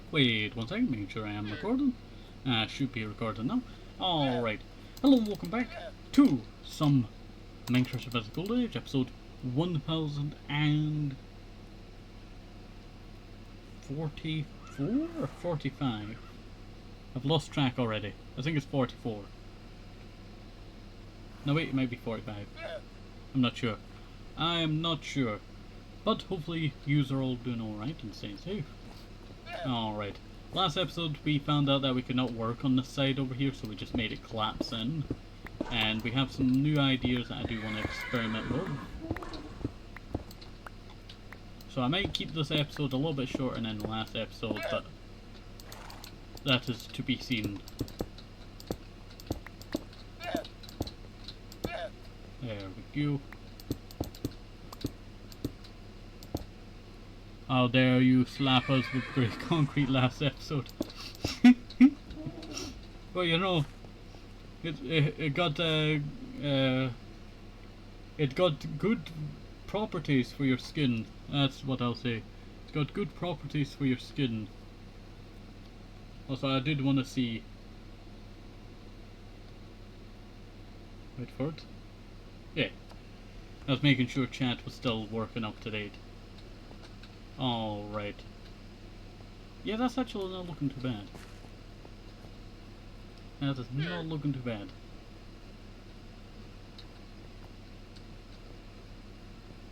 Wait one second, make sure I am recording. Should be recording now. Alright. Hello and welcome back to some Minecraft Survival Gold Age, episode 1044 or 45? I've lost track already. I think it's 44. No wait, it might be 45. I'm not sure. I am not sure. But hopefully yous are all doing alright and staying safe. Alright. Last episode we found out that we could not work on this side over here, so we just made it collapse in. And we have some new ideas that I do want to experiment with. So I might keep this episode a little bit shorter than the last episode, but that is to be seen. There we go. How dare you slap us with grey concrete last episode. Well, you know, it got good properties for your skin. That's what I'll say. It's got good properties for your skin. Also, I did want to see. Wait for it. Yeah. I was making sure chat was still working up to date. Alright. Yeah, that's actually not looking too bad. That is not looking too bad.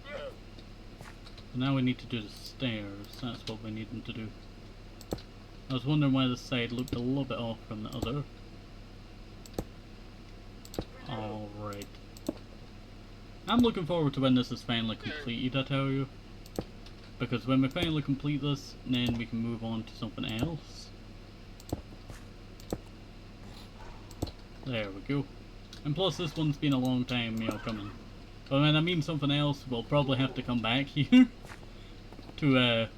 So now we need to do the stairs. That's what we need them to do. I was wondering why this side looked a little bit off from the other. Alright. I'm looking forward to when this is finally completed, I tell you. Because when we finally complete this, then we can move on to something else. There we go. And plus this one's been a long time, coming. But when I mean something else, we'll probably have to come back here to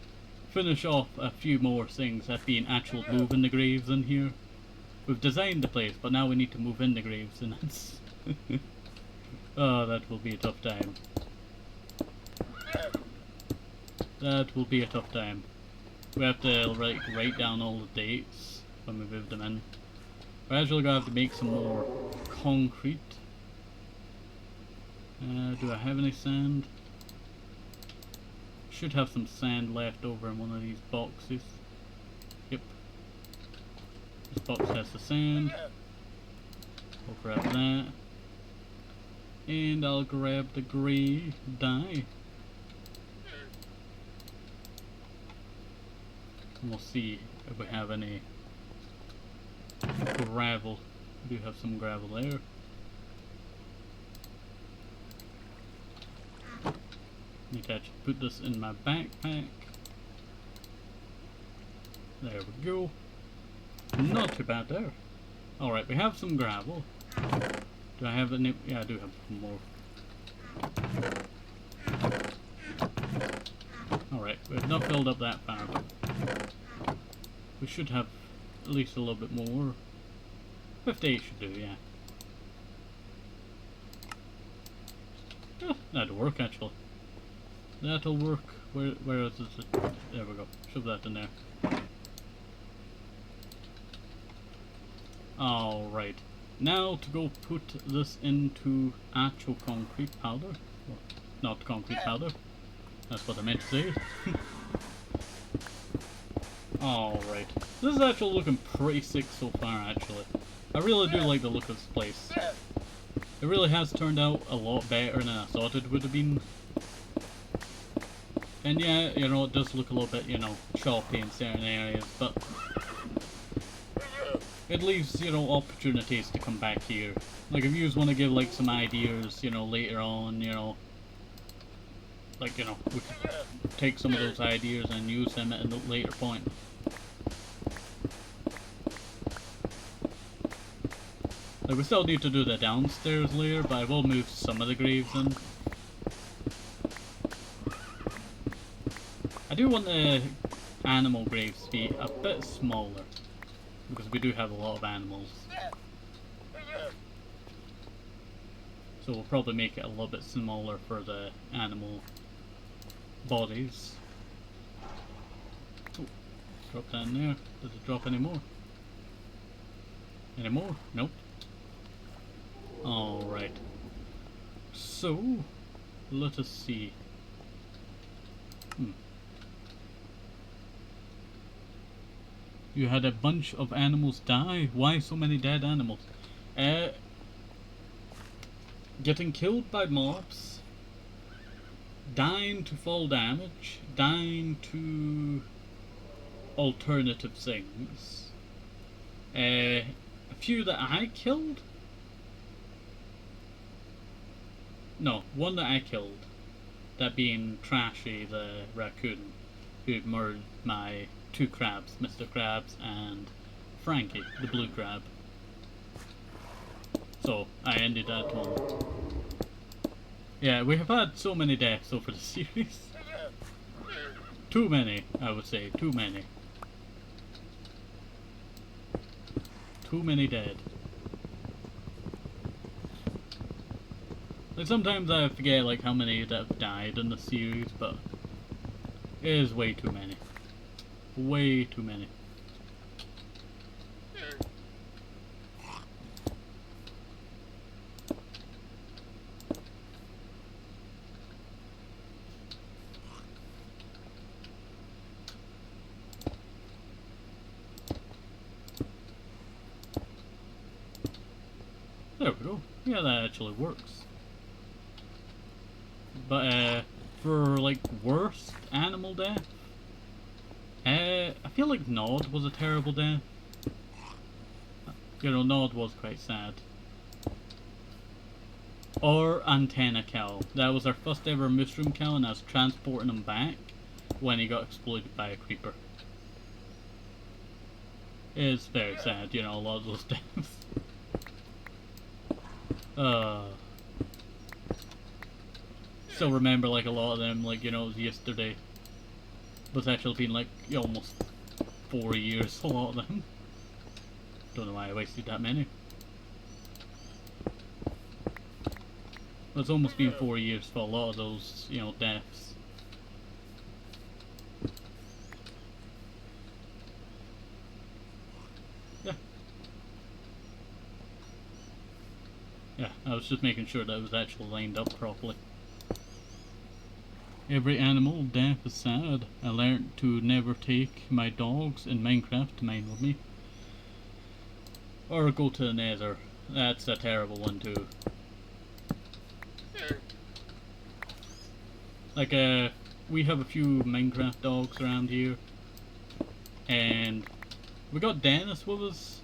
finish off a few more things, that being actual moving the graves in here. We've designed the place, but now we need to move in the graves, and that's oh, that will be a tough time. That will be a tough time. We have to write down all the dates when we move them in. We're actually going to have to make some more concrete. Do I have any sand? Should have some sand left over in one of these boxes. Yep. This box has the sand. We'll grab that. And I'll grab the grey dye. And we'll see if we have any gravel. We do have some gravel there. Need to actually put this in my backpack. There we go. Not too bad there. Alright, we have some gravel. Do I have any? Yeah, I do have some more. Alright, we've not filled up that far, but we should have at least a little bit more. 58 should do, yeah. That'll work actually. That'll work. Where is it? There we go. Shove that in there. Alright. Now to go put this into actual concrete powder. Well, not concrete powder. That's what I meant to say. Alright. This is actually looking pretty sick so far, actually. I really do like the look of this place. It really has turned out a lot better than I thought it would have been. And yeah, it does look a little bit, choppy in certain areas, but it leaves, opportunities to come back here. Like, if you want to give, like, some ideas, later on, like, we could take some of those ideas and use them at a later point. Like, we still need to do the downstairs layer, but I will move some of the graves in. I do want the animal graves to be a bit smaller, because we do have a lot of animals. So we'll probably make it a little bit smaller for the animal bodies. Drop that in there. Does it drop any more? Any more? Nope. Alright. So, let us see. You had a bunch of animals die? Why so many dead animals? Getting killed by mobs, dying to fall damage, dying to alternative things. A few that I killed? No, one that I killed. That being Trashy the raccoon, who murdered my two crabs, Mr. Krabs and Frankie, the blue crab. So, I ended that one. Yeah, we have had so many deaths over the series. Too many, I would say, too many. Too many dead. Like, sometimes I forget, like, how many that have died in the series, but it is way too many. Way too many. There we go. Yeah, that actually works. But, for, like, worst animal death, I feel like Nod was a terrible death. You know, Nod was quite sad. Or Antenna Cow. That was our first ever mushroom cow, and I was transporting him back when he got exploited by a creeper. It's very sad, you know, a lot of those deaths. Still remember, like, a lot of them, like, you know, it was yesterday. But it's actually been, like, almost 4 years, a lot of them. Don't know why I wasted that many. But it's almost been 4 years for a lot of those, you know, deaths. Yeah. Yeah, I was just making sure that it was actually lined up properly. Every animal death is sad. I learned to never take my dogs in Minecraft to mine with me. Or go to the nether. That's a terrible one too. Like, we have a few Minecraft dogs around here. And we got Dennis with us.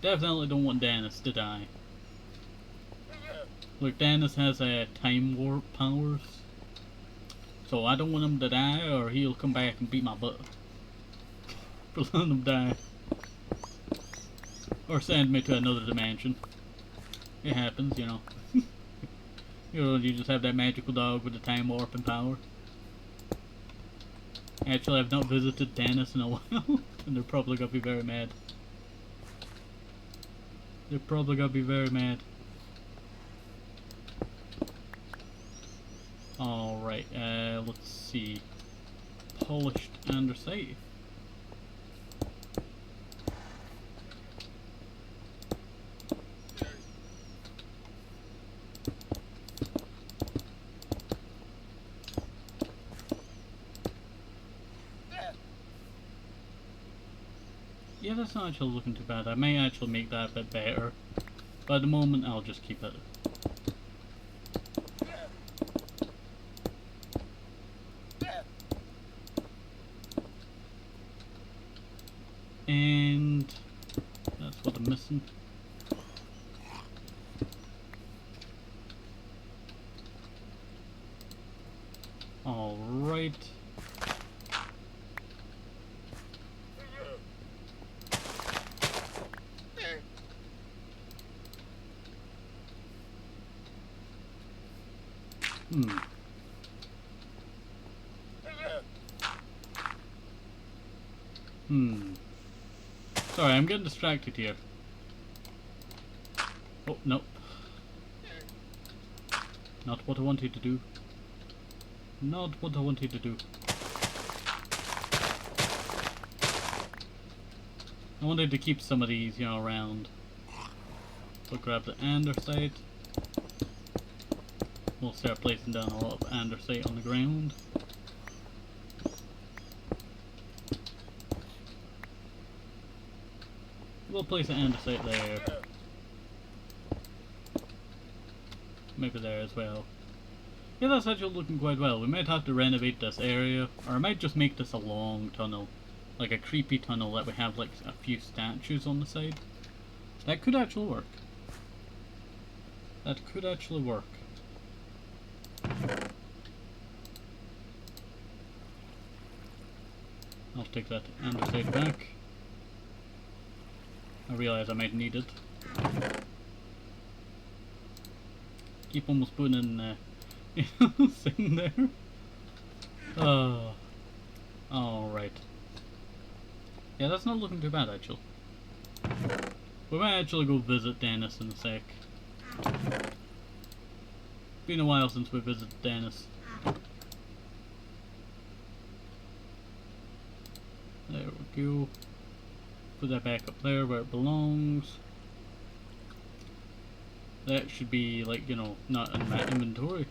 Definitely don't want Dennis to die. Look, Dennis has time warp powers. So I don't want him to die, or he'll come back and beat my butt. For letting him die. Or send me to another dimension. It happens, you know. You know, you just have that magical dog with the time warp and power. Actually, I've not visited Dennis in a while, and they're probably gonna be very mad. They're probably gonna be very mad. Alright, let's see. Polished andesite. Yeah, that's not actually looking too bad. I may actually make that a bit better. But at the moment, I'll just keep it. And that's what I'm missing. Alright. Sorry, I'm getting distracted here. Oh, nope. Not what I wanted to do. Not what I wanted to do. I wanted to keep some of these, you know, around. So grab the andesite. We'll start placing down a lot of andesite on the ground. We'll place an andesite there. Maybe there as well. Yeah, that's actually looking quite well. We might have to renovate this area, or I might just make this a long tunnel. Like a creepy tunnel that we have like a few statues on the side. That could actually work. That could actually work. I'll take that andesite back. I realise I might need it. Keep almost putting in thing there. Alright. Yeah, that's not looking too bad actually. We might actually go visit Dennis in a sec. Been a while since we visited Dennis. There we go. Put that back up there where it belongs. That should be like, you know, not in my inventory.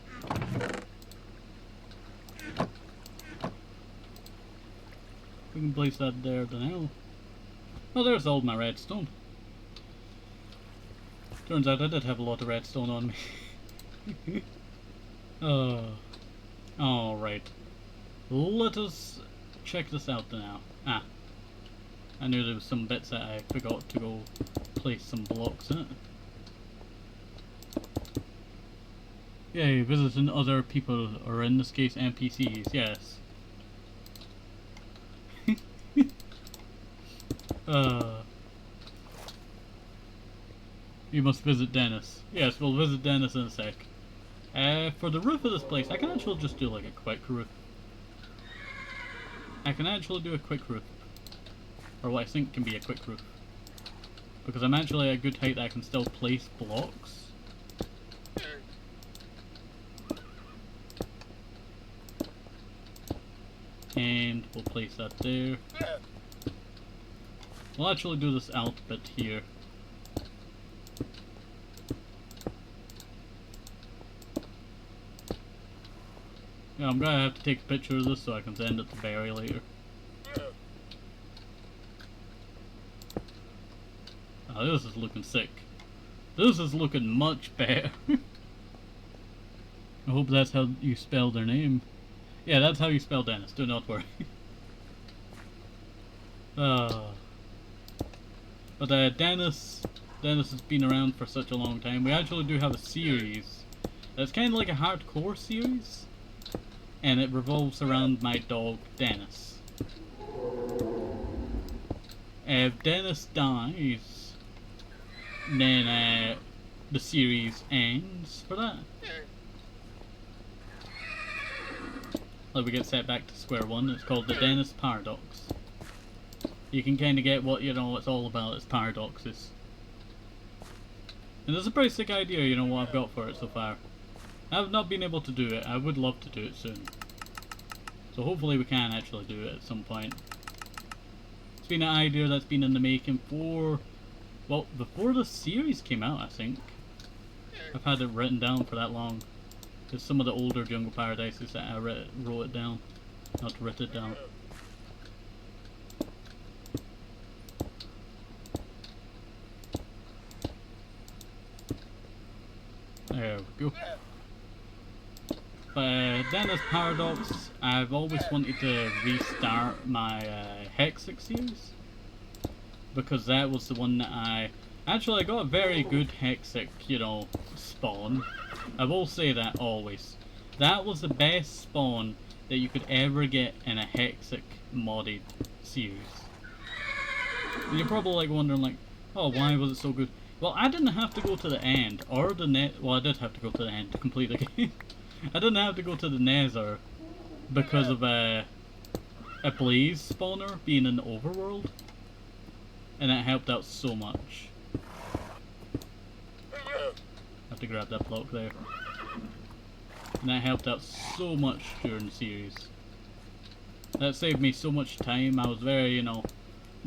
We can place that there now. Oh, there's all my redstone. Turns out I did have a lot of redstone on me. Alright. Let us check this out now. Ah. I knew there was some bits that I forgot to go place some blocks in it. Yay, visiting other people, or in this case NPCs, yes. You must visit Dennis. Yes, we'll visit Dennis in a sec. For the roof of this place, I can actually just do like a quick roof. I can actually do a quick roof. Or what I think can be a quick roof. Because I'm actually at a good height that I can still place blocks. And we'll place that there. We'll actually do this out bit here. Yeah, I'm gonna have to take a picture of this so I can send it to Barry later. Oh, this is looking sick. This is looking much better. I hope that's how you spell their name. Yeah, that's how you spell Dennis, do not worry. But Dennis has been around for such a long time. We actually do have a series that's kind of like a hardcore series, and it revolves around my dog Dennis. If Dennis dies, then the series ends for that. Like we get set back to square one. It's called the Dennis Paradox. You can kind of get what, you know, it's all about. It's paradoxes. And it's a pretty sick idea, you know, what I've got for it so far. I've not been able to do it. I would love to do it soon. So hopefully we can actually do it at some point. It's been an idea that's been in the making for, well, before the series came out, I think. I've had it written down for that long. Because some of the older Jungle Paradises that I wrote it down. Not written it down. There we go. But Dennis Paradox, I've always wanted to restart my Hexic series. Because that was the one that I got a very good Hexic, you know, spawn. I will say that always. That was the best spawn that you could ever get in a Hexic modded series. And you're probably like wondering like, oh, why was it so good? Well, I didn't have to go to the end, or the net. Well, I did have to go to the end to complete the game. I didn't have to go to the Nether because of a blaze spawner being in the overworld, and that helped out so much. I have to grab that block there, and that helped out so much during the series. That saved me so much time. I was very, you know,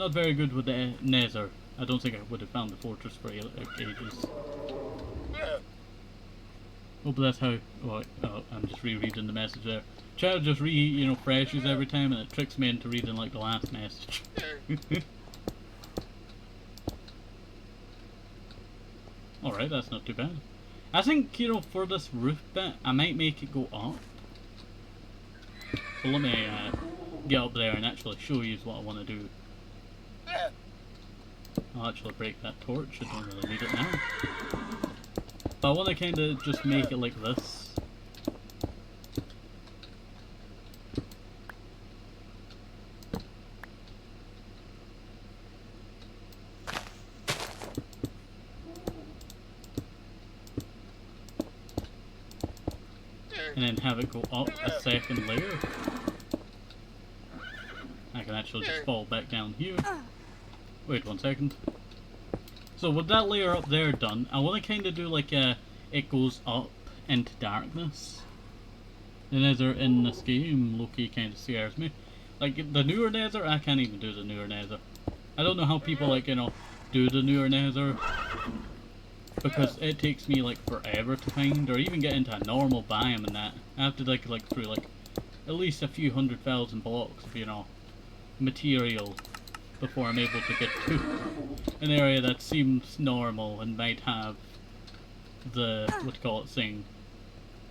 not very good with the nether. I don't think I would have found the fortress for ages. Oh, but that's how. Oh, I'm just rereading the message there. Chat just refreshes every time, and it tricks me into reading like the last message. Alright, that's not too bad. I think, for this roof bit, I might make it go up. So let me get up there and actually show you what I want to do. I'll actually break that torch, I don't really need it now. But I want to kind of just make it like this. And then have it go up a second layer. I can actually just fall back down here. Wait 1 second. So with that layer up there done, I want to kind of do like it goes up into darkness. The nether in this game, Loki kind of scares me. Like the newer nether, I can't even do the newer nether. I don't know how people do the newer nether. Because it takes me like forever to find, or even get into a normal biome and that. I have to like through like at least a few 100,000 blocks of material before I'm able to get to an area that seems normal and might have the thing.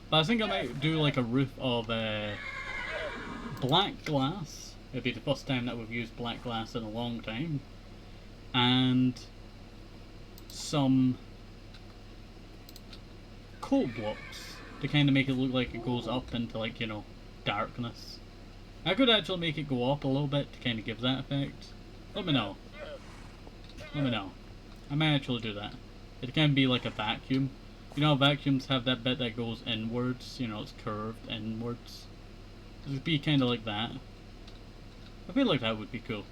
But I think I might do like a roof of black glass. It'd be the first time that we've used black glass in a long time, and some coal blocks to kind of make it look like it goes up into like darkness. I could actually make it go up a little bit to kind of give that effect. Let me know. Let me know. I might actually do that. It can be like a vacuum. Vacuums have that bit that goes inwards. It's curved inwards. It would be kind of like that. I feel like that would be cool.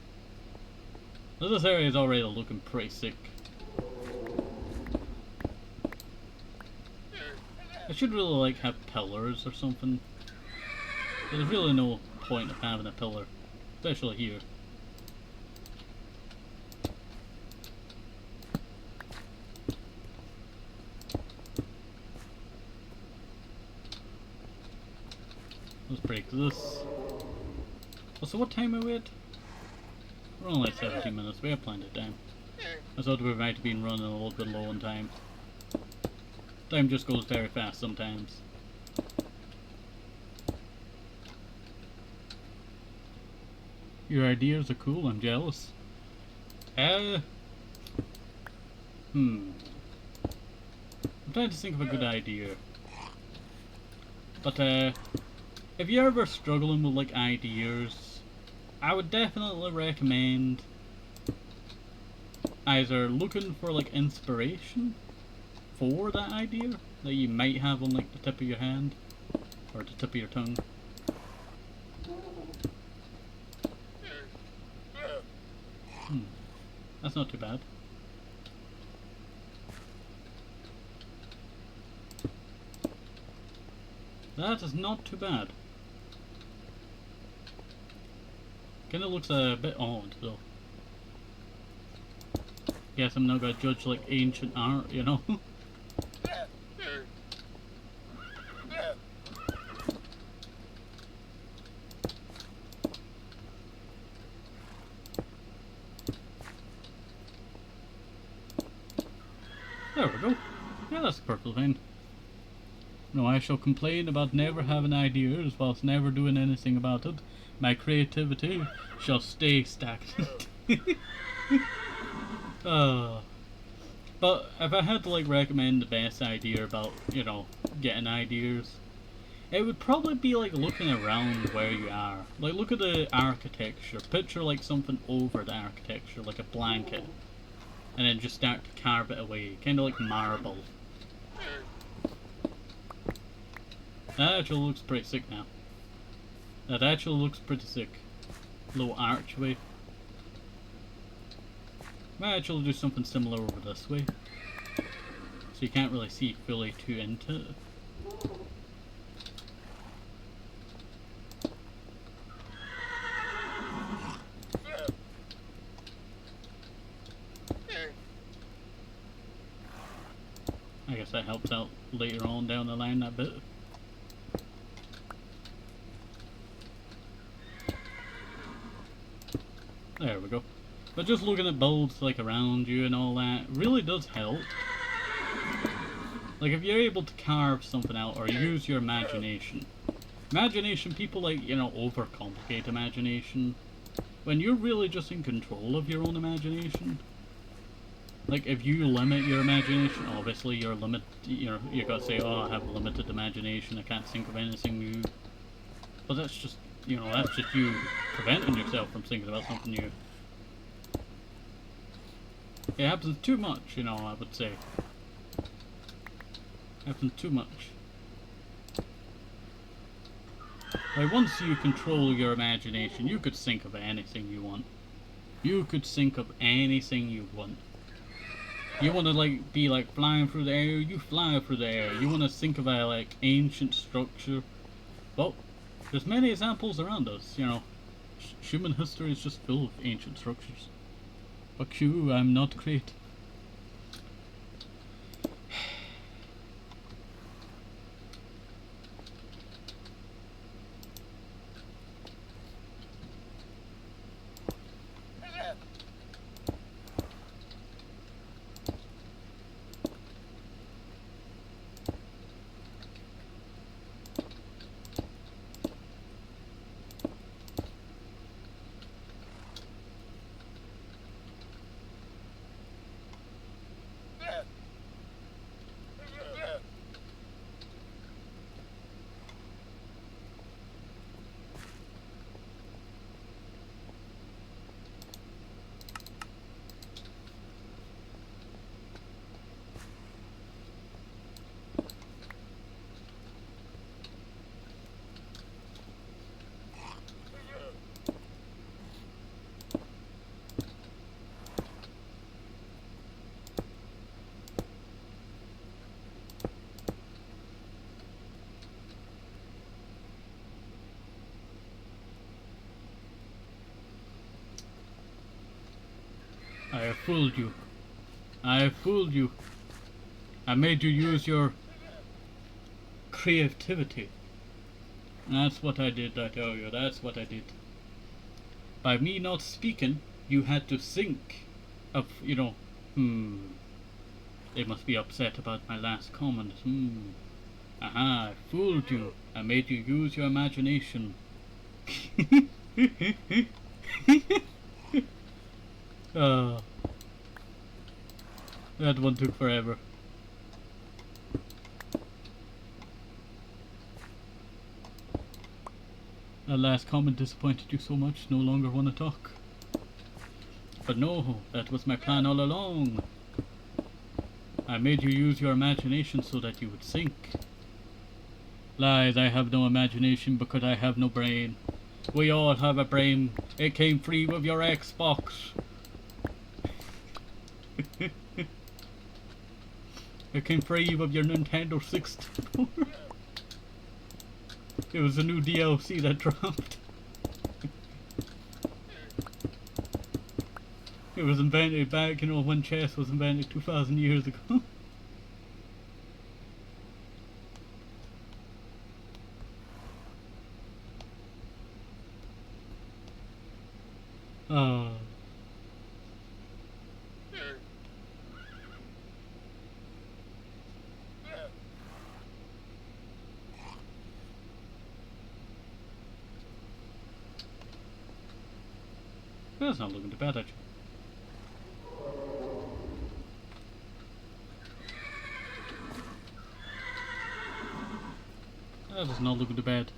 This area is already looking pretty sick. I should really have pillars or something. There's really no point of having a pillar, especially here. Let's break this. So what time are we at? We're only at 17 minutes, we have plenty of time. I thought we might have been running a little bit low on time. Time just goes very fast sometimes. Your ideas are cool, I'm jealous. I'm trying to think of a good idea. But if you're ever struggling with ideas, I would definitely recommend either looking for inspiration for that idea that you might have on the tip of your hand or the tip of your tongue. That's not too bad. That is not too bad. Kinda looks a bit odd though. Guess I'm not gonna judge ancient art, There we go. Yeah, that's perfectly fine. No, I shall complain about never having ideas whilst never doing anything about it. My creativity shall stay stagnant. But if I had to recommend the best idea about, getting ideas, it would probably be looking around where you are. Look at the architecture. Picture something over the architecture, like a blanket. And then just start to carve it away, kind of like marble. That actually looks pretty sick now. That actually looks pretty sick. Little archway. Might actually do something similar over this way. So you can't really see fully too into it. guess that helps out later on down the line that bit. There we go. But just looking at bulbs like around you and all that really does help. Like if you're able to carve something out or use your imagination. Imagination, people like, you know, overcomplicate imagination. When you're really just in control of your own imagination. Like if you limit your imagination, obviously you gotta say, oh, I have limited imagination, I can't think of anything new. But that's just, you know, that's just you preventing yourself from thinking about something new. It happens too much, you know, I would say. Happens too much. Like once you control your imagination, you could think of anything you want. You could think of anything you want. You want to like be like flying through the air, you fly through the air. You want to think of a like ancient structure. Well, there's many examples around us, you know. Human history is just full of ancient structures. Fuck you, I'm not great. I have fooled you. I have fooled you. I made you use your creativity. That's what I did, I tell you. That's what I did. By me not speaking, you had to think of, you know, they must be upset about my last comment. Aha, I fooled you. I made you use your imagination. That one took forever. That last comment disappointed you so much, no longer want to talk. But no, that was my plan all along. I made you use your imagination so that you would think. Lies, I have no imagination because I have no brain. We all have a brain. It came free with your Xbox. It came free with your Nintendo 64. It was a new DLC that dropped. It was invented back, you know, when chess was invented 2,000 years ago. That's not looking too bad, actually. That is not looking too bad.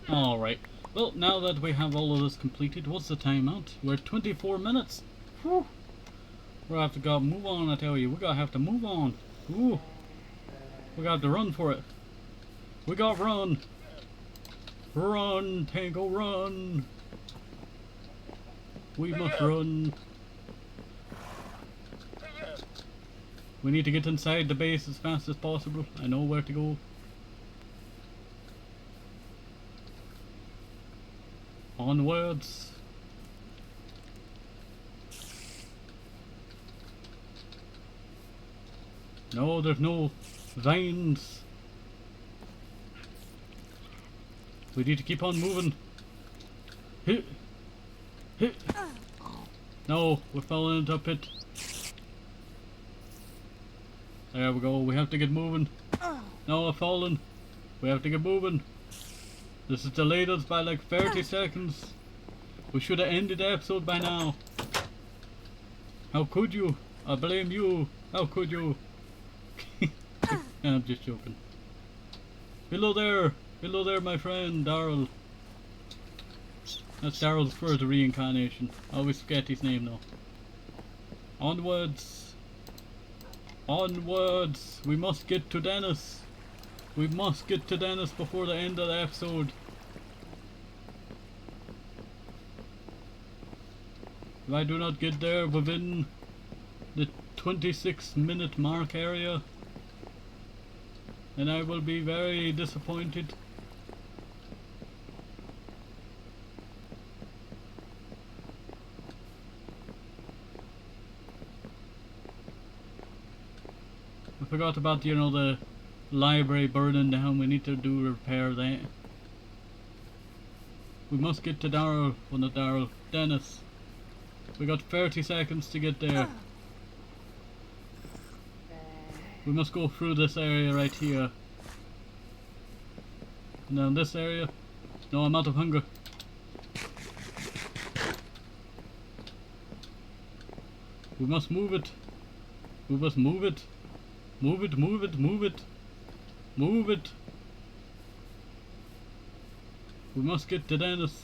Alright. Well, now that we have all of this completed, what's the time out? We're at 24 minutes. Whew. We'll have to go move on, I tell you. We're gonna have to move on. Ooh. We got to run for it. We got to run. Run, Tango, run. We must run. We need to get inside the base as fast as possible. I know where to go. Onwards. No, there's no vines. We need to keep on moving. Hit. Hit. No, we're falling into a pit. There we go, we have to get moving. No, I've fallen. We have to get moving. This has delayed us by like 30 seconds. We should have ended the episode by now. How could you? I blame you. How could you? I'm just joking. Hello there. Hello there, my friend, Daryl. That's Daryl's further reincarnation. I always forget his name now. Onwards. Onwards. We must get to Dennis. We must get to Dennis before the end of the episode. If I do not get there within the 26-minute mark area, then I will be very disappointed. I forgot about, you know, the library burning down. We need to do repair that. We must get to Daryl. Well, not Daryl. Dennis. We got 30 seconds to get there. We must go through this area right here. And then this area. No, I'm out of hunger. We must move it. We must move it. Move it, move it, move it. Move it. We must get to Dennis.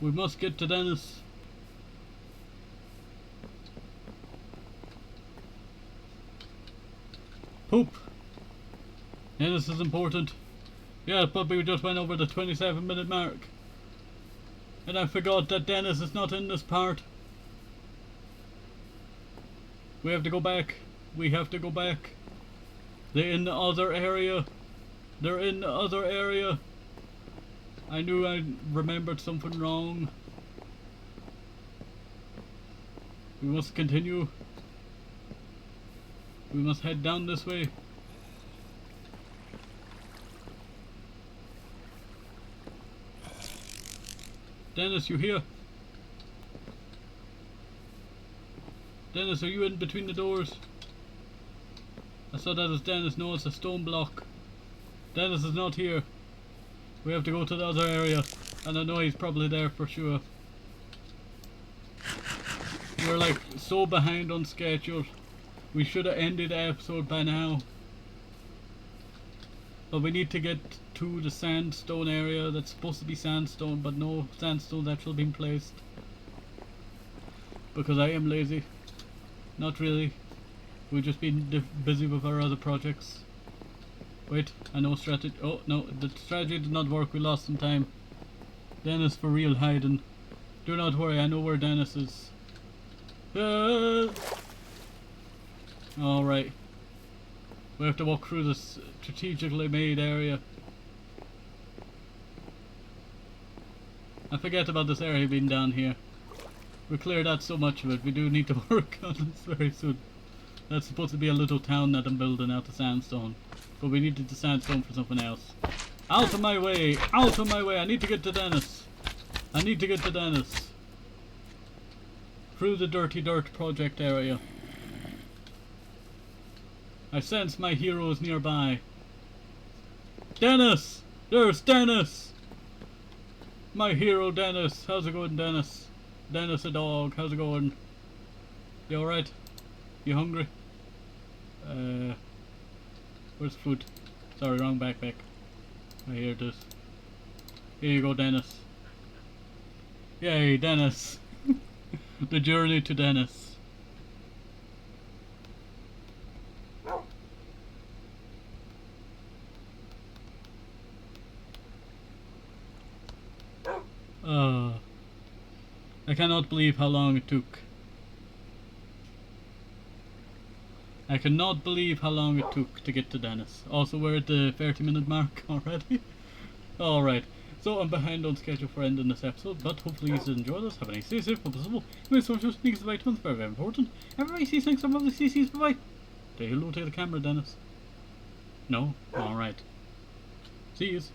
We must get to Dennis. Poop. Dennis is important. Yeah, but we just went over the 27-minute mark. And I forgot that Dennis is not in this part. We have to go back. We have to go back. They're in the other area. They're in the other area. I knew I remembered something wrong. We must continue. We must head down this way. Dennis, you here? Dennis, are you in between the doors? I saw that as Dennis. No, it's a stone block. Dennis is not here. We have to go to the other area. And I know he's probably there for sure. We're like so behind on schedule. We should have ended the episode by now. But we need to get to the sandstone area. That's supposed to be sandstone, but no sandstone's actually been placed. Because I am lazy. Not really. We've just been busy with our other projects. Wait, I know strategy. Oh no, the strategy did not work. We lost some time. Dennis for real hiding. Do not worry, I know where Dennis is. Alright. We have to walk through this strategically made area. I forget about this area being down here. We cleared out so much of it. We do need to work on this very soon. That's supposed to be a little town that I'm building out of sandstone. But we needed the sandstone for something else. Out of my way! Out of my way! I need to get to Dennis. I need to get to Dennis. Through the dirty dirt project area. I sense my heroes nearby. Dennis! There's Dennis! My hero Dennis. How's it going, Dennis? Dennis the dog. How's it going? You alright? You hungry? Where's food? Sorry, wrong backpack. Oh, here it is. Here you go, Dennis. Yay, Dennis. The journey to Dennis. I cannot believe how long it took. I cannot believe how long it took to get to Dennis. Also, we're at the 30-minute mark already. Alright, So I'm behind on schedule for ending this episode, but hopefully you enjoyed this. Have a nice day, safe, hope possible. My social speaks about ones very, very important. Everybody sees things, some of the CCs, bye bye. Say hello to the camera, Dennis. No? Alright. See yous.